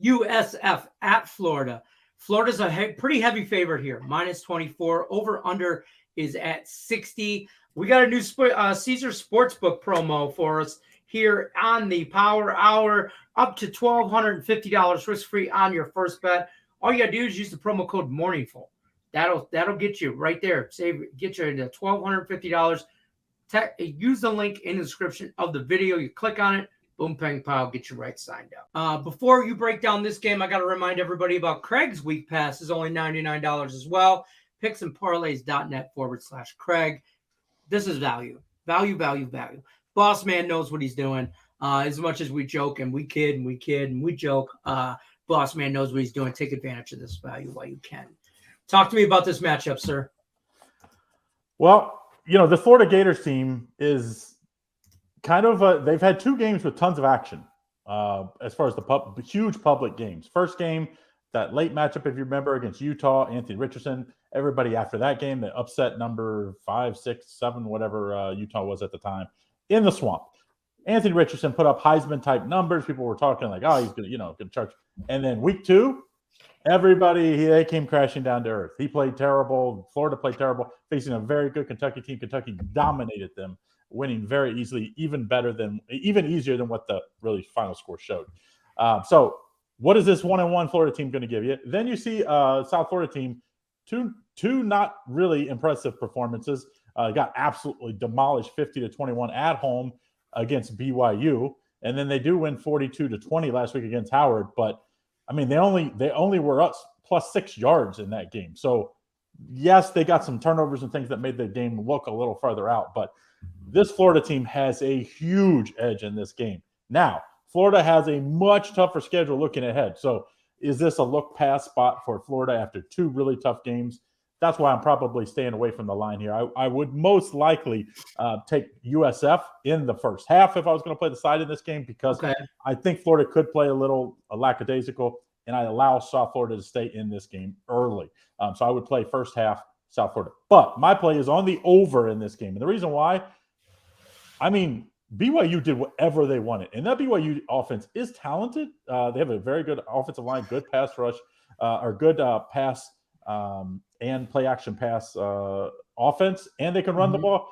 USF at Florida. Florida's a pretty heavy favorite here, -24. Over under is at 60. We got a new Caesar Sportsbook promo for us here on the Power Hour, up to $1,250 risk-free on your first bet. All you got to do is use the promo code MORNINGFUL. That'll get you right there. Get you into $1,250. Use the link in the description of the video. You click on it. Boom, pang, pow, get you right signed up. Before you break down this game, I got to remind everybody about Craig's Week Pass is only $99 as well. Picksandparlays.net/Craig. This is value. Value, value, value. Boss man knows what he's doing. As much as we joke and we kid and we joke, boss man knows what he's doing. Take advantage of this value while you can. Talk to me about this matchup, sir. Well, the Florida Gators team is kind of they've had 2 games with tons of action as far as the huge public games. First game, that late matchup, if you remember, against Utah, Anthony Richardson. Everybody after that game, they upset number 5, 6, 7, whatever Utah was at the time, in the Swamp. Anthony Richardson put up Heisman-type numbers. People were talking like, oh, he's going to charge. And then week 2, they came crashing down to earth. He played terrible. Florida played terrible, facing a very good Kentucky team. Kentucky dominated them, winning very easily, even easier than what the really final score showed. So what is this 1-1 Florida team going to give you? Then you see South Florida team, two not really impressive performances. Got absolutely demolished 50-21 at home against BYU. And then they do win 42-20 last week against Howard. But I mean, they only were us plus 6 yards in that game. So yes, they got some turnovers and things that made the game look a little farther out. But this Florida team has a huge edge in this game. Now, Florida has a much tougher schedule looking ahead. So is this a look-pass spot for Florida after 2 really tough games? That's why I'm probably staying away from the line here. I would most likely take USF in the first half if I was going to play the side in this game, because I think Florida could play a little lackadaisical, and I allow South Florida to stay in this game early. So I would play first half South Florida. But my play is on the over in this game. And the reason why, I mean, BYU did whatever they wanted. And that BYU offense is talented. They have a very good offensive line, good pass rush, or good pass and play action pass offense, and they can run the ball.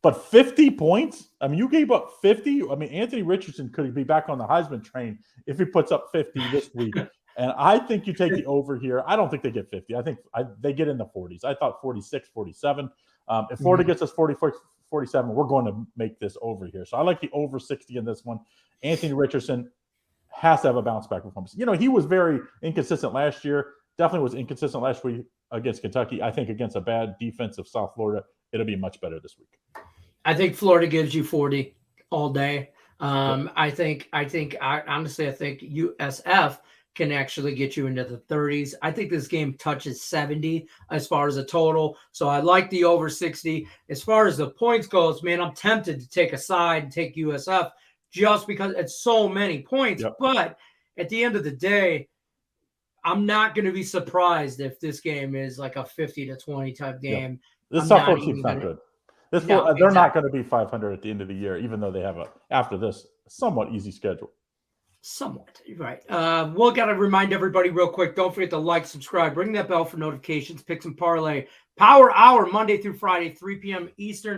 But 50 points? I mean, you gave up 50. I mean, Anthony Richardson could be back on the Heisman train if he puts up 50 this week. And I think you take the over here. I don't think they get 50. I think they get in the 40s. I thought 46, 47. If Florida gets us 44, 47, we're going to make this over here. So I like the over 60 in this one. Anthony Richardson has to have a bounce-back performance. He was very inconsistent last year. Definitely was inconsistent last week against Kentucky. I think against a bad defense of South Florida, it'll be much better this week. I think Florida gives you 40 all day. I think USF can actually get you into the 30s. I think this game touches 70 as far as a total. So I like the over 60. As far as the points goes, man, I'm tempted to take a side and take USF just because it's so many points. Yep. But at the end of the day, I'm not going to be surprised if this game is like a 50-20 type game. This South Florida team's not good. They're not going to be 500 at the end of the year, even though they have after this, somewhat easy schedule. Somewhat, right. We'll got to remind everybody real quick. Don't forget to like, subscribe, ring that bell for notifications. Picks and Parlay Power Hour, Monday through Friday, 3 p.m. Eastern.